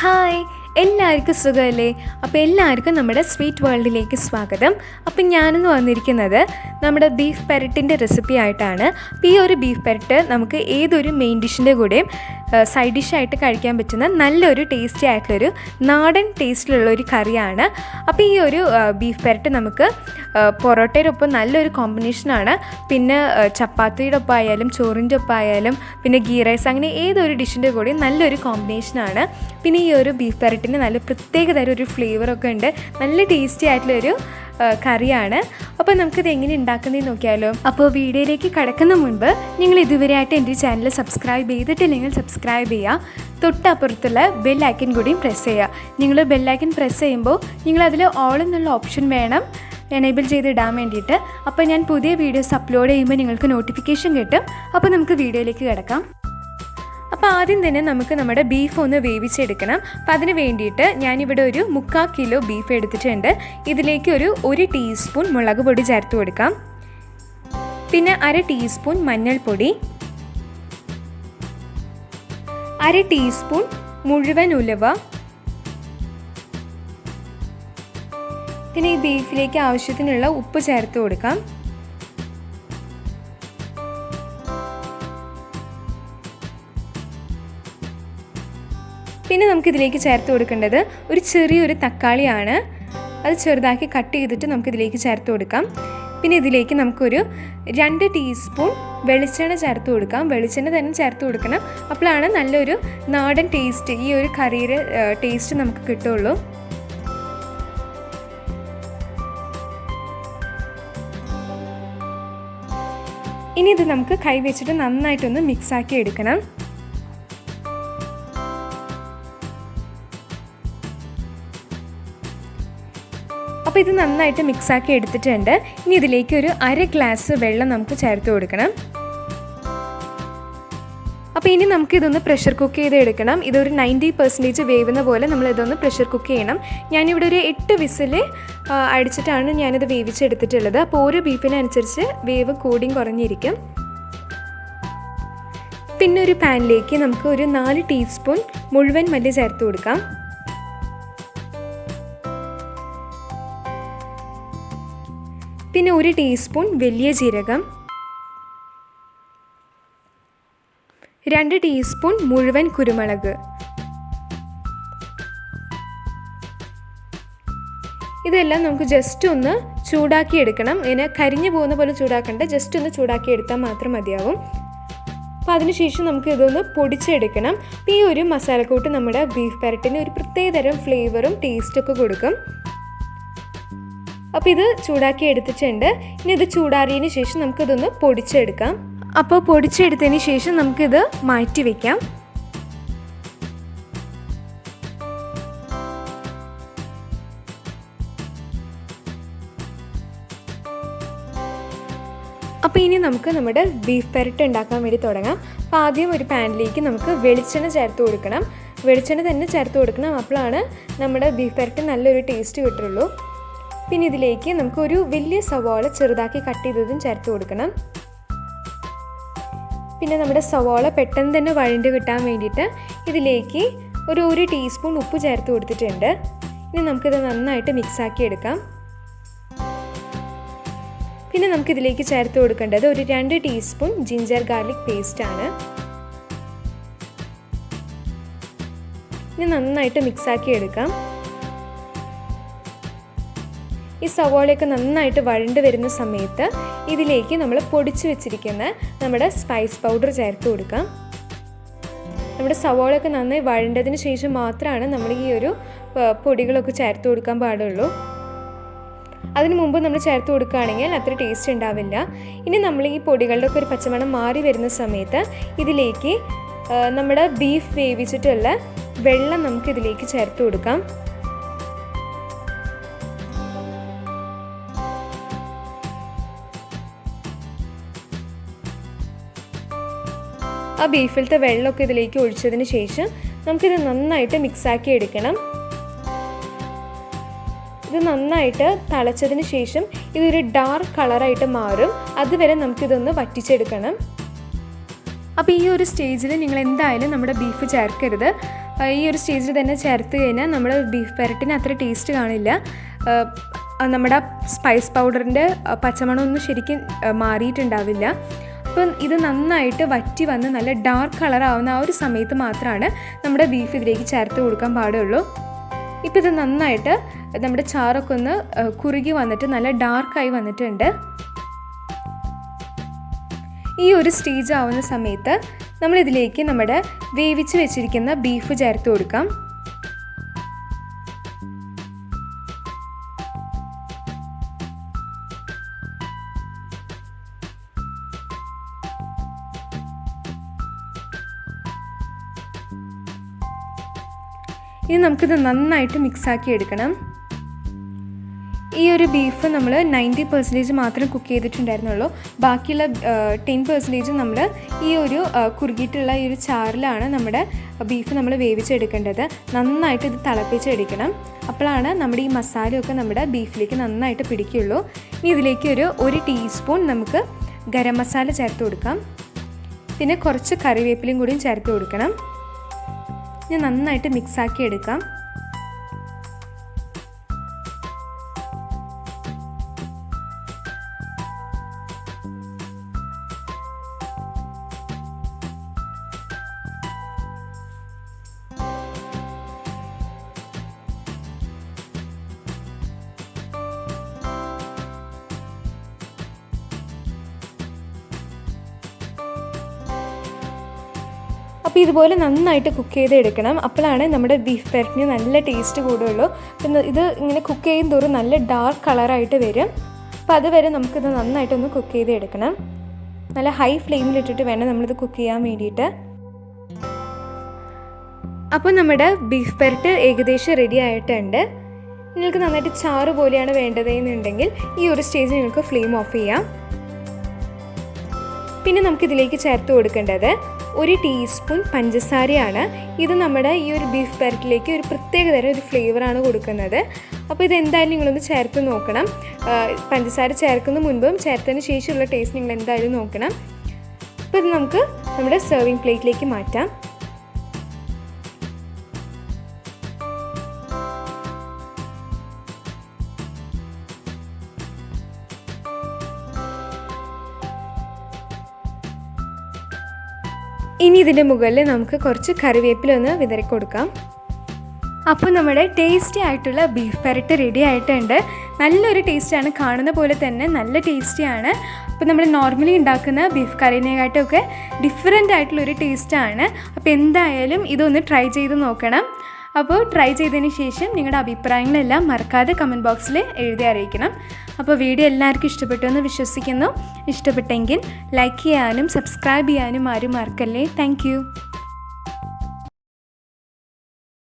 Hi, എല്ലാവർക്കും സുഖമല്ലേ? അപ്പോൾ എല്ലാവർക്കും നമ്മുടെ സ്വീറ്റ് വേൾഡിലേക്ക് സ്വാഗതം. അപ്പം ഞാനിന്ന് വന്നിരിക്കുന്നത് നമ്മുടെ ബീഫ് പെരട്ടിൻ്റെ റെസിപ്പി ആയിട്ടാണ്. അപ്പോൾ ഈ ഒരു ബീഫ് പെരട്ട് നമുക്ക് ഏതൊരു മെയിൻ ഡിഷിൻ്റെ കൂടെയും സൈഡ് ഡിഷായിട്ട് കഴിക്കാൻ പറ്റുന്ന നല്ലൊരു ടേസ്റ്റി ആയിട്ടുള്ളൊരു നാടൻ ടേസ്റ്റിലുള്ളൊരു കറിയാണ്. അപ്പോൾ ഈ ഒരു ബീഫ് പെരട്ട് നമുക്ക് പൊറോട്ടയുടെ ഒപ്പം നല്ലൊരു കോമ്പിനേഷനാണ്. പിന്നെ ചപ്പാത്തിയുടെ ഒപ്പം ആയാലും ചോറിൻ്റെ ഒപ്പം ആയാലും പിന്നെ ഗീ റൈസ് അങ്ങനെ ഏതൊരു ഡിഷിൻ്റെ കൂടെയും നല്ലൊരു കോമ്പിനേഷനാണ്. പിന്നെ ഈ ഒരു ബീഫ് പെരട്ടിന് നല്ല പ്രത്യേകതരം ഒരു ഫ്ലേവറൊക്കെ ഉണ്ട്. നല്ല ടേസ്റ്റി ആയിട്ടുള്ളൊരു കറിയാണ്. അപ്പോൾ നമുക്കിത് എങ്ങനെ ഉണ്ടാക്കുന്നതെന്ന് നോക്കിയാലോ. അപ്പോൾ വീഡിയോയിലേക്ക് കടക്കുന്ന മുൻപ് നിങ്ങൾ ഇതുവരെയായിട്ട് എൻ്റെ ചാനൽ സബ്സ്ക്രൈബ് ചെയ്തിട്ടില്ലെങ്കിൽ സബ്സ്ക്രൈബ് ചെയ്യുക. തൊട്ടപ്പുറത്തുള്ള ബെൽ ഐക്കൺ കൂടിയും പ്രസ് ചെയ്യുക. നിങ്ങൾ ബെൽ ഐക്കൺ പ്രസ് ചെയ്യുമ്പോൾ നിങ്ങളതിൽ ഓൾ എന്നുള്ള ഓപ്ഷൻ വേണം എനേബിൾ ചെയ്തിടാൻ വേണ്ടിയിട്ട്. അപ്പോൾ ഞാൻ പുതിയ വീഡിയോസ് അപ്ലോഡ് ചെയ്യുമ്പോൾ നിങ്ങൾക്ക് നോട്ടിഫിക്കേഷൻ കിട്ടും. അപ്പോൾ നമുക്ക് വീഡിയോയിലേക്ക് കിടക്കാം. അപ്പോൾ ആദ്യം തന്നെ നമുക്ക് നമ്മുടെ ബീഫ് ഒന്ന് വേവിച്ചെടുക്കണം. അപ്പോൾ അതിന് വേണ്ടിയിട്ട് ഞാനിവിടെ ഒരു 3/4 കിലോ ബീഫ് എടുത്തിട്ടുണ്ട്. ഇതിലേക്ക് ഒരു 1 ടീസ്പൂൺ മുളക് പൊടി ചേർത്ത് കൊടുക്കാം. പിന്നെ 1/2 ടീസ്പൂൺ മഞ്ഞൾപ്പൊടി, 1/2 ടീസ്പൂൺ മുഴുവൻ ഉലുവ, പിന്നെ ഈ ബീഫിലേക്ക് ആവശ്യത്തിനുള്ള ഉപ്പ് ചേർത്ത് കൊടുക്കാം. പിന്നെ നമുക്കിതിലേക്ക് ചേർത്ത് കൊടുക്കേണ്ടത് ഒരു ചെറിയൊരു തക്കാളിയാണ്. അത് ചെറുതാക്കി കട്ട് ചെയ്തിട്ട് നമുക്കിതിലേക്ക് ചേർത്ത് കൊടുക്കാം. പിന്നെ ഇതിലേക്ക് നമുക്കൊരു 2 ടീസ്പൂൺ വെളിച്ചെണ്ണ ചേർത്ത് കൊടുക്കാം. വെളിച്ചെണ്ണ തന്നെ ചേർത്ത് കൊടുക്കണം. അപ്പോഴാണ് നല്ലൊരു നാടൻ ടേസ്റ്റ്, ഈ ഒരു കറിയുടെ ടേസ്റ്റ് നമുക്ക് കിട്ടുള്ളൂ. ഇനി ഇത് നമുക്ക് കൈ വെച്ചിട്ട് നന്നായിട്ടൊന്ന് മിക്സാക്കി എടുക്കണം. അപ്പോൾ ഇത് നന്നായിട്ട് മിക്സാക്കി എടുത്തിട്ടുണ്ട്. ഇനി ഇതിലേക്ക് ഒരു 1/2 ഗ്ലാസ് വെള്ളം നമുക്ക് ചേർത്ത് കൊടുക്കണം. അപ്പോൾ ഇനി നമുക്കിതൊന്ന് പ്രഷർ കുക്ക് ചെയ്ത് എടുക്കണം. ഇതൊരു 90% വേവുന്ന പോലെ നമ്മളിതൊന്ന് പ്രഷർ കുക്ക് ചെയ്യണം. ഞാനിവിടെ ഒരു 8 വിസിൽ അടിച്ചിട്ടാണ് ഞാനിത് വേവിച്ചെടുത്തിട്ടുള്ളത്. അപ്പോൾ ഓരോ ബീഫിനനുസരിച്ച് വേവ് കൂടിയും കുറഞ്ഞിരിക്കും. പിന്നെ ഒരു പാനിലേക്ക് നമുക്ക് ഒരു 4 ടീസ്പൂൺ മുഴുവൻ മല്ലി ചേർത്ത് കൊടുക്കാം. പിന്നെ 1 ടീസ്പൂൺ വലിയ ജീരകം, 2 ടീസ്പൂൺ മുഴുവൻ കുരുമുളക്. ഇതെല്ലാം നമുക്ക് ജസ്റ്റ് ഒന്ന് ചൂടാക്കി എടുക്കണം. ഇങ്ങനെ കരിഞ്ഞു പോകുന്ന പോലെ ചൂടാക്കണ്ട, ജസ്റ്റ് ഒന്ന് ചൂടാക്കി എടുത്താൽ മാത്രം മതിയാവും. അപ്പോൾ അതിനുശേഷം നമുക്ക് ഇതൊന്ന് പൊടിച്ചെടുക്കണം. അപ്പോൾ ഈ ഒരു മസാലക്കൂട്ട് നമ്മുടെ ബീഫ് പെരട്ടിന് ഒരു പ്രത്യേകതരം ഫ്ലേവറും ടേസ്റ്റൊക്കെ കൊടുക്കും. അപ്പോൾ ഇത് ചൂടാക്കി എടുത്തിട്ടുണ്ട്. ഇനി ഇത് ചൂടാറിയതിന് ശേഷം നമുക്കിതൊന്ന് പൊടിച്ചെടുക്കാം. അപ്പോൾ പൊടിച്ചെടുത്തതിന് ശേഷം നമുക്കിത് മാറ്റി വയ്ക്കാം. അപ്പോൾ ഇനി നമുക്ക് നമ്മുടെ ബീഫ് പെരട്ട് ഉണ്ടാക്കാൻ വേണ്ടി തുടങ്ങാം. അപ്പോൾ ആദ്യം ഒരു പാനിലേക്ക് നമുക്ക് വെളിച്ചെണ്ണ ചേർത്ത് കൊടുക്കണം. വെളിച്ചെണ്ണ തന്നെ ചേർത്ത് കൊടുക്കണം. അപ്പോഴാണ് നമ്മുടെ ബീഫ് പെരട്ട് നല്ലൊരു ടേസ്റ്റ് കിട്ടുള്ളൂ. പിന്നെ ഇതിലേക്ക് നമുക്കൊരു വലിയ സവാള ചെറുതാക്കി കട്ട് ചെയ്തതും ചേർത്ത് കൊടുക്കണം. പിന്നെ നമ്മുടെ സവാള പെട്ടെന്ന് തന്നെ വഴണ്ട് കിട്ടാൻ വേണ്ടിയിട്ട് ഇതിലേക്ക് ഒരു 1 ടീസ്പൂൺ ഉപ്പ് ചേർത്ത് കൊടുത്തിട്ടുണ്ട്. ഇനി നമുക്കിത് നന്നായിട്ട് മിക്സാക്കി എടുക്കാം. പിന്നെ നമുക്കിതിലേക്ക് ചേർത്ത് കൊടുക്കേണ്ടത് ഒരു 2 ടീസ്പൂൺ ജിഞ്ചർ ഗാർലിക് പേസ്റ്റാണ്. ഇനി നന്നായിട്ട് മിക്സാക്കി എടുക്കാം. ഈ സവാളയൊക്കെ നന്നായിട്ട് വഴണ്ട് വരുന്ന സമയത്ത് ഇതിലേക്ക് നമ്മൾ പൊടിച്ച് വെച്ചിരിക്കുന്ന നമ്മുടെ സ്പൈസ് പൗഡർ ചേർത്ത് കൊടുക്കാം. നമ്മുടെ സവാളയൊക്കെ നന്നായി വഴണ്ടതിന് ശേഷം മാത്രമാണ് നമ്മൾ ഈ ഒരു പൊടികളൊക്കെ ചേർത്ത് കൊടുക്കാൻ പാടുള്ളൂ. അതിന് മുമ്പ് നമ്മൾ ചേർത്ത് കൊടുക്കുകയാണെങ്കിൽ അത്ര ടേസ്റ്റ് ഉണ്ടാവില്ല. ഇനി നമ്മൾ ഈ പൊടികളുടെ ഒക്കെ ഒരു പച്ചമണം മാറി വരുന്ന സമയത്ത് ഇതിലേക്ക് നമ്മുടെ ബീഫ് വേവിച്ചിട്ടുള്ള വെള്ളം നമുക്കിതിലേക്ക് ചേർത്ത് കൊടുക്കാം. ആ ബീഫിലത്തെ വെള്ളമൊക്കെ ഇതിലേക്ക് ഒഴിച്ചതിന് ശേഷം നമുക്കിത് നന്നായിട്ട് മിക്സാക്കി എടുക്കണം. ഇത് നന്നായിട്ട് തിളച്ചതിന് ശേഷം ഇതൊരു ഡാർക്ക് കളറായിട്ട് മാറും. അതുവരെ നമുക്കിതൊന്ന് വറ്റിച്ചെടുക്കണം. അപ്പോൾ ഈ ഒരു സ്റ്റേജിൽ നിങ്ങൾ എന്തായാലും നമ്മുടെ ബീഫ് ചേർക്കരുത്. ഈ ഒരു സ്റ്റേജിൽ തന്നെ ചേർത്ത് കഴിഞ്ഞാൽ നമ്മുടെ ബീഫ് പെരട്ടിന് അത്ര ടേസ്റ്റ് കാണില്ല. നമ്മുടെ സ്പൈസ് പൗഡറിൻ്റെ പച്ചമണമൊന്നും ശരിക്കും മാറിയിട്ടുണ്ടാവില്ല. അപ്പം ഇത് നന്നായിട്ട് വറ്റി വന്ന് നല്ല ഡാർക്ക് കളറാവുന്ന ആ ഒരു സമയത്ത് മാത്രമാണ് നമ്മുടെ ബീഫ് ഇതിലേക്ക് ചേർത്ത് കൊടുക്കാൻ പാടുള്ളൂ. ഇപ്പോൾ ഇത് നന്നായിട്ട് നമ്മുടെ ചാറൊക്കെ ഒന്ന് കുറുകി വന്നിട്ട് നല്ല ഡാർക്കായി വന്നിട്ടുണ്ട്. ഈ ഒരു സ്റ്റേജ് ആവുന്ന സമയത്ത് നമ്മളിതിലേക്ക് നമ്മുടെ വേവിച്ച് വെച്ചിരിക്കുന്ന ബീഫ് ചേർത്ത് കൊടുക്കാം. ഇനി നമുക്കിത് നന്നായിട്ട് മിക്സാക്കി എടുക്കണം. ഈ ഒരു ബീഫ് നമ്മൾ 90% മാത്രം കുക്ക് ചെയ്തിട്ടുണ്ടായിരുന്നുള്ളൂ. ബാക്കിയുള്ള 10% നമ്മൾ ഈ ഒരു കുറുകിയിട്ടുള്ള ഈ ഒരു ചാറിലാണ് നമ്മുടെ ബീഫ് നമ്മൾ വേവിച്ചെടുക്കേണ്ടത്. നന്നായിട്ട് ഇത് തിളപ്പിച്ചെടുക്കണം. അപ്പോഴാണ് നമ്മുടെ ഈ മസാലയൊക്കെ നമ്മുടെ ബീഫിലേക്ക് നന്നായിട്ട് പിടിക്കുള്ളൂ. ഇനി ഇതിലേക്ക് ഒരു ടീസ്പൂൺ നമുക്ക് ഗരം മസാല ചേർത്ത് കൊടുക്കാം. പിന്നെ കുറച്ച് കറിവേപ്പിലയും കൂടിയും ചേർത്ത് കൊടുക്കണം. ഇനി നന്നായിട്ട് മിക്സാക്കി എടുക്കാം. അപ്പോൾ ഇതുപോലെ നന്നായിട്ട് കുക്ക് ചെയ്തെടുക്കണം. അപ്പോഴാണ് നമ്മുടെ ബീഫ് പെരട്ടിന് നല്ല ടേസ്റ്റ് കൂടുകയുള്ളൂ. പിന്നെ ഇത് ഇങ്ങനെ കുക്ക് ചെയ്യും തോറും നല്ല ഡാർക്ക് കളറായിട്ട് വരും. അപ്പോൾ അതുവരെ നമുക്കിത് നന്നായിട്ടൊന്ന് കുക്ക് ചെയ്തെടുക്കണം. നല്ല ഹൈ ഫ്ലെയിമിലിട്ടിട്ട് വേണം നമ്മളിത് കുക്ക് ചെയ്യാൻ വേണ്ടിയിട്ട്. അപ്പോൾ നമ്മുടെ ബീഫ് പെരട്ട് ഏകദേശം റെഡി ആയിട്ടുണ്ട്. നിങ്ങൾക്ക് നന്നായിട്ട് ചാറ് പോലെയാണ് വേണ്ടതെന്നുണ്ടെങ്കിൽ ഈ ഒരു സ്റ്റേജിൽ നിങ്ങൾക്ക് ഫ്ലെയിം ഓഫ് ചെയ്യാം. പിന്നെ നമുക്കിതിലേക്ക് ചേർത്ത് കൊടുക്കേണ്ടത് 1 ടീസ്പൂൺ പഞ്ചസാരയാണ്. ഇത് നമ്മുടെ ഈ ഒരു ബീഫ് പെരട്ടിലേക്ക് ഒരു പ്രത്യേകതരം ഒരു ഫ്ലേവറാണ് കൊടുക്കുന്നത്. അപ്പോൾ ഇതെന്തായാലും നിങ്ങളൊന്ന് ചേർത്ത് നോക്കണം. പഞ്ചസാര ചേർക്കുന്ന മുൻപും ചേർത്തതിന് ശേഷമുള്ള ടേസ്റ്റ് നിങ്ങൾ എന്തായാലും നോക്കണം. അപ്പോൾ ഇത് നമുക്ക് നമ്മുടെ സെർവിങ് പ്ലേറ്റിലേക്ക് മാറ്റാം. ഇനി ഇതിൻ്റെ മുകളിൽ നമുക്ക് കുറച്ച് കറിവേപ്പില ഒന്ന് വിതറി കൊടുക്കാം. അപ്പോൾ നമ്മുടെ ടേസ്റ്റി ആയിട്ടുള്ള ബീഫ് പെരട്ട് റെഡി ആയിട്ടുണ്ട്. നല്ലൊരു ടേസ്റ്റാണ്, കാണുന്ന പോലെ തന്നെ നല്ല ടേസ്റ്റിയാണ്. അപ്പോൾ നമ്മൾ നോർമലി ഉണ്ടാക്കുന്ന ബീഫ് കറിനെക്കാട്ടൊക്കെ ഡിഫറെൻ്റ് ആയിട്ടുള്ളൊരു ടേസ്റ്റാണ്. അപ്പോൾ എന്തായാലും ഇതൊന്ന് ട്രൈ ചെയ്ത് നോക്കണം. അപ്പോൾ ട്രൈ ചെയ്തതിന് ശേഷം നിങ്ങളുടെ അഭിപ്രായങ്ങളെല്ലാം മറക്കാതെ കമൻറ്റ് ബോക്സിൽ എഴുതി അറിയിക്കണം. അപ്പോൾ വീഡിയോ എല്ലാവർക്കും ഇഷ്ടപ്പെട്ടു എന്ന് വിശ്വസിക്കുന്നു. ഇഷ്ടപ്പെട്ടെങ്കിൽ ലൈക്ക് ചെയ്യാനും സബ്സ്ക്രൈബ് ചെയ്യാനും ആരും മറക്കല്ലേ. താങ്ക്